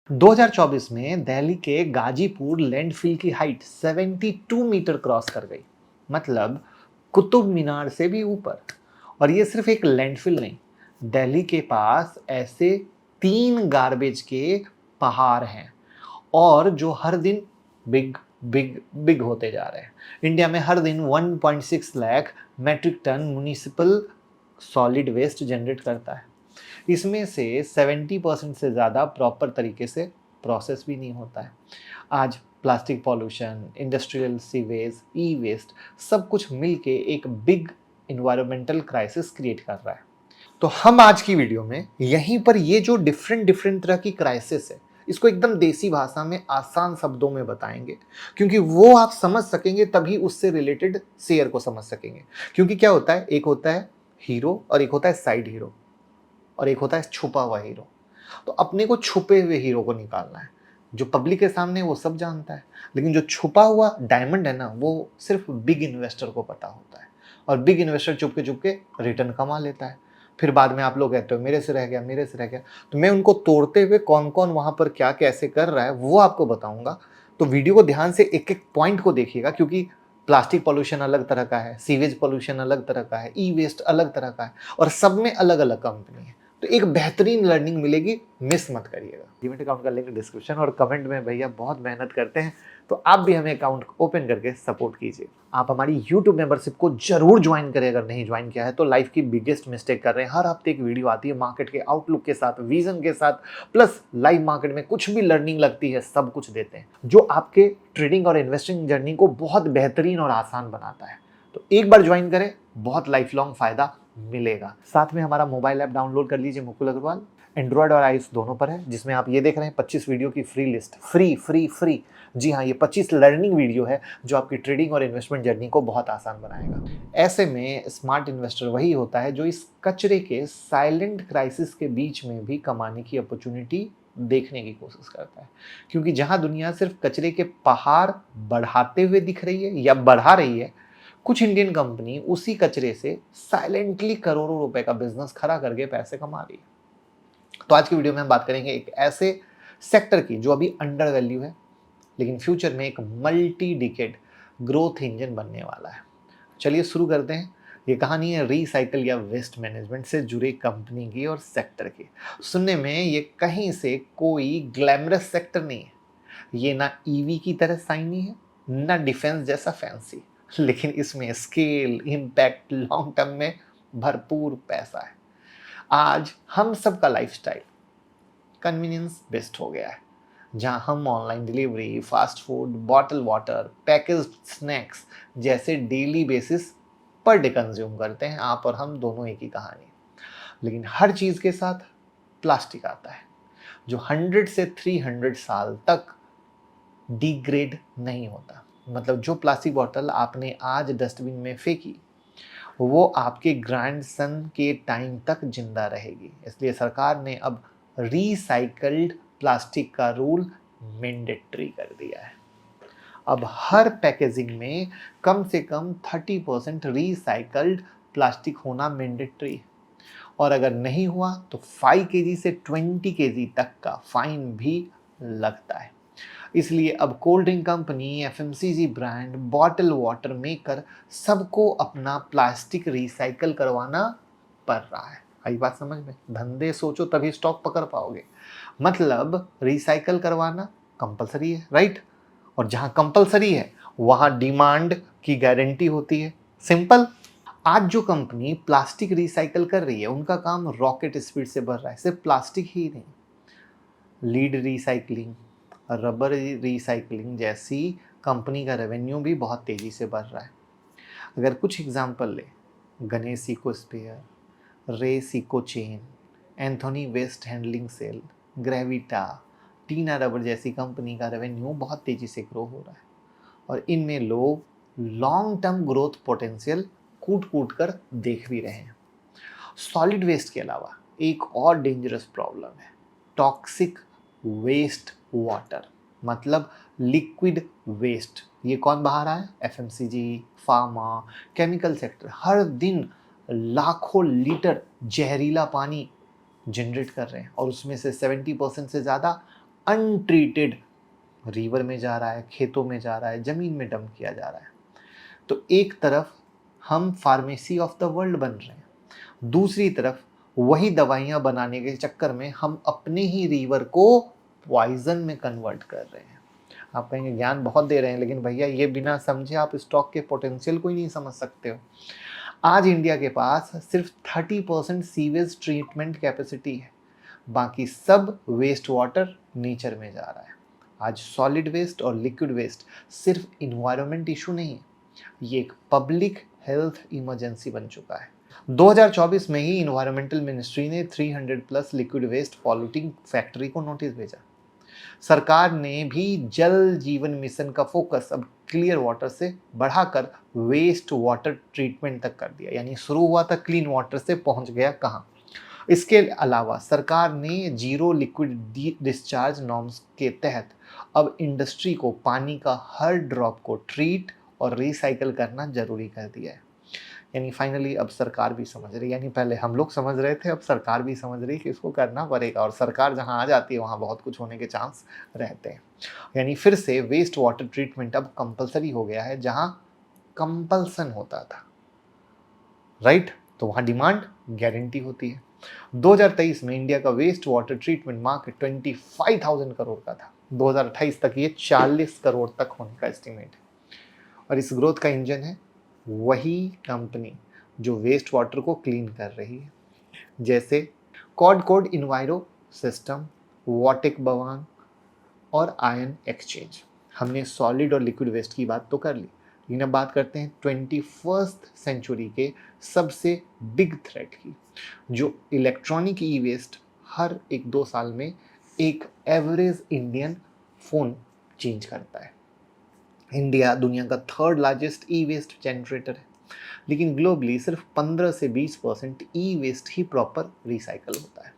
2024 में दिल्ली के गाजीपुर लैंडफिल की हाइट 72 मीटर क्रॉस कर गई। मतलब कुतुब मीनार से भी ऊपर। और ये सिर्फ एक लैंडफिल नहीं, दिल्ली के पास ऐसे 3 गार्बेज के पहाड़ हैं और जो हर दिन बिग बिग बिग होते जा रहे हैं। इंडिया में हर दिन 1.6 lakh metric ton municipal solid waste generate करता है। इसमें से 70% से ज़्यादा प्रॉपर तरीके से प्रोसेस भी नहीं होता है। आज प्लास्टिक पॉल्यूशन, इंडस्ट्रियल सीवेज, ई वेस्ट सब कुछ मिलके एक बिग इन्वायरमेंटल क्राइसिस क्रिएट कर रहा है। तो हम आज की वीडियो में यहीं पर ये जो डिफरेंट डिफरेंट तरह की क्राइसिस है, इसको एकदम देसी भाषा में आसान शब्दों में बताएंगे, क्योंकि वो आप समझ सकेंगे तभी उससे रिलेटेड शेयर को समझ सकेंगे। क्योंकि क्या होता है, एक होता है हीरो और एक होता है साइड हीरो और एक होता है छुपा हुआ हीरो। तो अपने को छुपे हुए हीरो को निकालना है। जो पब्लिक के सामने वो सब जानता है, लेकिन जो छुपा हुआ डायमंड है ना, वो सिर्फ बिग इन्वेस्टर को पता होता है। और big investor Chupke Chupke return कमा लेता है। फिर बाद में आप लोग कहते हो मेरे से रह गया, मेरे से रह गया। तो मैं उनको तोड़ते हुए कौन कौन वहां पर क्या कैसे कर रहा है वो आपको बताऊंगा। तो वीडियो को ध्यान से एक एक पॉइंट को देखिएगा, क्योंकि प्लास्टिक पॉल्यूशन अलग तरह का है, सीवेज पॉल्यूशन अलग तरह का है, ई वेस्ट अलग तरह का है, और सब में अलग अलग कंपनी है। तो एक बेहतरीन लर्निंग मिलेगी, मिस मत करिएगा। डीमैट अकाउंट का लिंक डिस्क्रिप्शन और कमेंट में। भैया बहुत मेहनत करते हैं, तो आप भी हमें अकाउंट ओपन करके सपोर्ट कीजिए। आप हमारी यूट्यूब मेंबरशिप को जरूर ज्वाइन करें। अगर नहीं ज्वाइन किया है तो लाइफ की बिगेस्ट मिस्टेक कर रहे हैं। हर हफ्ते एक वीडियो आती है मार्केट के आउटलुक के साथ, विजन के साथ, प्लस लाइव मार्केट में कुछ भी लर्निंग लगती है सब कुछ देते हैं, जो आपके ट्रेडिंग और इन्वेस्टिंग जर्नी को बहुत बेहतरीन और आसान बनाता है। तो एक बार ज्वाइन करें, बहुत लाइफ लॉन्ग फायदा मिलेगा। साथ में हमारा मोबाइल ऐप डाउनलोड कर लीजिए, मुकुल अग्रवाल। एंड्रॉयड और आईओएस दोनों पर है, जिसमें आप ये देख रहे हैं 25 वीडियो की free list. Free free free, जी हाँ, ये 25 लर्निंग वीडियो है जो आपकी ट्रेडिंग और इन्वेस्टमेंट जर्नी को बहुत आसान बनाएगा। ऐसे में स्मार्ट इन्वेस्टर वही होता है जो इस कचरे के साइलेंट क्राइसिस के बीच में भी कमाने की अपॉर्चुनिटी देखने की कोशिश करता है। क्योंकि जहां दुनिया सिर्फ कचरे के पहाड़ बढ़ाते हुए दिख रही है या बढ़ा रही है, कुछ इंडियन कंपनी उसी कचरे से साइलेंटली करोड़ों रुपए का बिजनेस खड़ा करके पैसे कमा रही है। तो आज की वीडियो में हम बात करेंगे एक ऐसे सेक्टर की जो अभी अंडर वैल्यू है, लेकिन फ्यूचर में एक मल्टी डिकेड ग्रोथ इंजन बनने वाला है। चलिए शुरू करते हैं। ये कहानी है रिसाइकल या वेस्ट मैनेजमेंट से जुड़े कंपनी की और सेक्टर की। सुनने में ये कहीं से कोई ग्लैमरस सेक्टर नहीं है। ये ना ईवी की तरह शाइनी है, ना डिफेंस जैसा फैंसी, लेकिन इसमें स्केल, इम्पैक्ट, लॉन्ग टर्म में भरपूर पैसा है। आज हम सबका लाइफस्टाइल कन्वीनियंस बेस्ड हो गया है, जहां हम online delivery, fast food, bottle water, packaged snacks जैसे डेली बेसिस पर डे कंज्यूम करते हैं। आप और हम दोनों एक ही कहानी। लेकिन हर चीज के साथ प्लास्टिक आता है, जो 100 से 300 साल तक डिग्रेड नहीं होता। मतलब जो प्लास्टिक बोतल आपने आज डस्टबिन में फेंकी, वो आपके ग्रैंडसन के टाइम तक जिंदा रहेगी। इसलिए सरकार ने अब रिसाइकल्ड प्लास्टिक का रूल मैंडेटरी कर दिया है। अब हर पैकेजिंग में कम से कम 30% रिसाइकल्ड प्लास्टिक होना मैंडेटरी है। और अगर नहीं हुआ तो 5 केजी से 20 केजी तक का फाइन भी लगता है। इसलिए अब cold drink company, FMCG brand, bottle water maker सबको अपना प्लास्टिक रिसाइकल करवाना पड़ रहा है। आई बात समझ में? धंधे सोचो तभी स्टॉक पकड़ पाओगे। मतलब रिसाइकल करवाना कंपलसरी है, राइट? और जहां कंपलसरी है वहां डिमांड की गारंटी होती है। सिंपल। आज जो कंपनी प्लास्टिक रिसाइकल कर रही है, उनका काम रॉकेट स्पीड से बढ़ रहा है। सिर्फ प्लास्टिक ही नहीं, लीड रिसाइकलिंग, रबर रिसाइकलिंग जैसी कंपनी का रेवेन्यू भी बहुत तेज़ी से बढ़ रहा है। अगर कुछ एग्जांपल ले, गणेश इको स्पेयर, रेस इको चेन, एंथोनी वेस्ट हैंडलिंग सेल, ग्रेविटा, टीना रबर जैसी कंपनी का रेवेन्यू बहुत तेज़ी से ग्रो हो रहा है। और इनमें लोग लॉन्ग टर्म ग्रोथ पोटेंशियल कूट कूट कर देख भी रहे हैं। सॉलिड वेस्ट के अलावा एक और डेंजरस प्रॉब्लम है, टॉक्सिक वेस्ट वाटर। मतलब लिक्विड वेस्ट। ये कौन बहा रहा है? एफएमसीजी, फार्मा, केमिकल सेक्टर हर दिन लाखों लीटर जहरीला पानी जनरेट कर रहे हैं, और उसमें से 70% से ज़्यादा अनट्रीटेड रिवर में जा रहा है, खेतों में जा रहा है, ज़मीन में डंप किया जा रहा है। तो एक तरफ हम फार्मेसी ऑफ द वर्ल्ड बन रहे हैं, दूसरी तरफ वही दवाइयाँ बनाने के चक्कर में हम अपने ही रिवर को पॉइजन में कन्वर्ट कर रहे हैं। आप कहेंगे ज्ञान बहुत दे रहे हैं, लेकिन भैया ये बिना समझे आप स्टॉक के पोटेंशियल को ही नहीं समझ सकते हो। आज इंडिया के पास सिर्फ 30% सीवेज ट्रीटमेंट कैपेसिटी है, बाकी सब वेस्ट वाटर नेचर में जा रहा है। आज सॉलिड वेस्ट और लिक्विड वेस्ट सिर्फ इन्वायरमेंट इशू नहीं है, ये एक पब्लिक हेल्थ इमरजेंसी बन चुका है। 2024 में ही इन्वायरमेंटल मिनिस्ट्री ने 300 plus liquid waste polluting factory को नोटिस भेजा। सरकार ने भी जल जीवन मिशन का फोकस अब क्लियर वाटर से बढ़ाकर वेस्ट वाटर ट्रीटमेंट तक कर दिया, यानी शुरू हुआ था क्लीन वाटर से, पहुंच गया कहाँ। इसके अलावा सरकार ने जीरो लिक्विड डिस्चार्ज नॉर्म्स के तहत अब इंडस्ट्री को पानी का हर ड्रॉप को ट्रीट और रिसाइकल करना जरूरी कर दिया है। यानी फाइनली अब सरकार भी समझ रही, यानी पहले हम लोग समझ रहे थे, अब सरकार भी समझ रही कि इसको करना पड़ेगा, और सरकार जहां आ जाती है वहां बहुत कुछ होने के चांस रहते हैं। यानी फिर से वेस्ट वाटर ट्रीटमेंट अब कंपलसरी हो गया है, जहां कंपल्सन होता था, राइट, तो वहां डिमांड गारंटी होती है। 2023 में इंडिया का waste water treatment market 25,000 crore का था, 2028 तक ये 40 करोड़ तक होने का एस्टिमेट है। और इस ग्रोथ का इंजन है वही कंपनी जो वेस्ट वाटर को क्लीन कर रही है, जैसे कॉड कोड इन्वायरो सिस्टम, वाटिक बवांग और आयन एक्सचेंज। हमने सॉलिड और लिक्विड वेस्ट की बात तो कर ली, लेकिन अब बात करते हैं 21st सेंचुरी के सबसे बिग थ्रेट की, जो इलेक्ट्रॉनिक ई वेस्ट हर 1-2 साल में एक एवरेज इंडियन फ़ोन चेंज करता है। इंडिया दुनिया का 3rd लार्जेस्ट ई वेस्ट जनरेटर है, लेकिन ग्लोबली सिर्फ 15 से 20% ई वेस्ट ही प्रॉपर रिसाइकल होता है,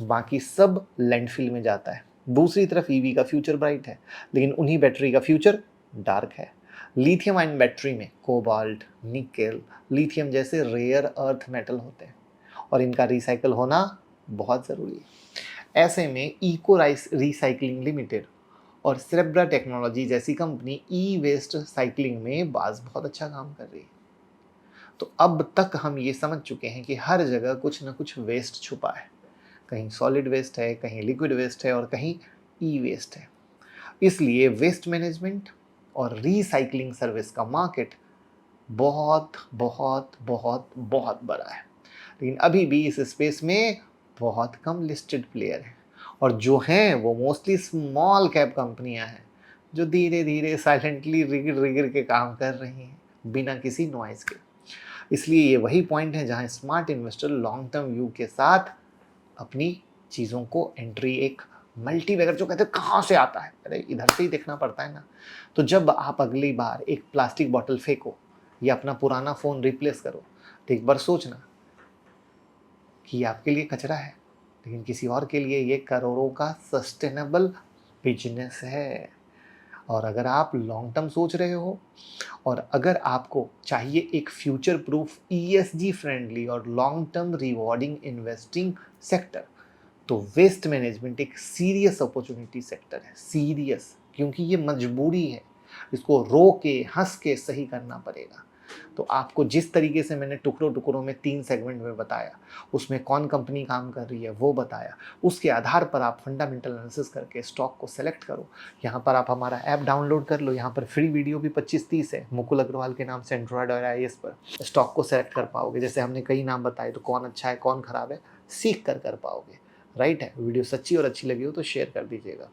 बाकी सब लैंडफिल में जाता है। दूसरी तरफ ईवी का फ्यूचर ब्राइट है, लेकिन उन्हीं बैटरी का फ्यूचर डार्क है। लिथियम आयन बैटरी में कोबाल्ट, निकेल, लिथियम जैसे रेयर अर्थ मेटल होते हैं, और इनका रिसाइकल होना बहुत ज़रूरी है। ऐसे में इको रिसाइकलिंग लिमिटेड और सेरेब्रा टेक्नोलॉजी जैसी कंपनी ई वेस्ट साइक्लिंग में बहुत अच्छा काम कर रही है। तो अब तक हम ये समझ चुके हैं कि हर जगह कुछ ना कुछ वेस्ट छुपा है, कहीं सॉलिड वेस्ट है, कहीं लिक्विड वेस्ट है, और कहीं ई वेस्ट है। इसलिए वेस्ट मैनेजमेंट और रिसाइकलिंग सर्विस का मार्केट बहुत बहुत बहुत बहुत बड़ा है, लेकिन अभी भी इस स्पेस में बहुत कम लिस्टेड प्लेयर हैं, और जो हैं वो मोस्टली स्मॉल कैप कंपनियां हैं, जो धीरे धीरे साइलेंटली रिगिड़ रिगिड़ के काम कर रही हैं बिना किसी नॉइज़ के। इसलिए ये वही पॉइंट है जहां smart investor long term view के साथ अपनी चीज़ों को एंट्री, एक मल्टीबैगर जो कहते हैं कहाँ से आता है, अरे इधर से ही देखना पड़ता है ना। तो जब आप अगली बार एक प्लास्टिक बॉटल फेंको या अपना पुराना फ़ोन रिप्लेस करो, तो एक बार सोचना कि आपके लिए कचरा है, लेकिन किसी और के लिए ये करोड़ों का सस्टेनेबल बिजनेस है। और अगर आप लॉन्ग टर्म सोच रहे हो, और अगर आपको चाहिए एक फ्यूचर प्रूफ ईएसजी फ्रेंडली और long term rewarding investing sector, तो वेस्ट मैनेजमेंट एक सीरियस अपॉर्चुनिटी सेक्टर है, सीरियस, क्योंकि ये मजबूरी है, इसको रो के हंस के सही करना पड़ेगा। तो आपको जिस तरीके से मैंने टुकड़ों टुकड़ों में 3 सेगमेंट में बताया, उसमें कौन कंपनी काम कर रही है वो बताया, उसके आधार पर आप फंडामेंटल एनालिसिस करके स्टॉक को सेलेक्ट करो। यहाँ पर आप हमारा ऐप डाउनलोड कर लो, यहाँ पर फ्री वीडियो भी 25-30 है मुकुल अग्रवाल के नाम से, एंड्रॉयड और आईएएस पर स्टॉक को सेलेक्ट कर पाओगे। जैसे हमने कई नाम बताए, तो कौन अच्छा है कौन खराब है सीख कर पाओगे, राइट है। वीडियो सच्ची और अच्छी लगी हो तो शेयर कर दीजिएगा।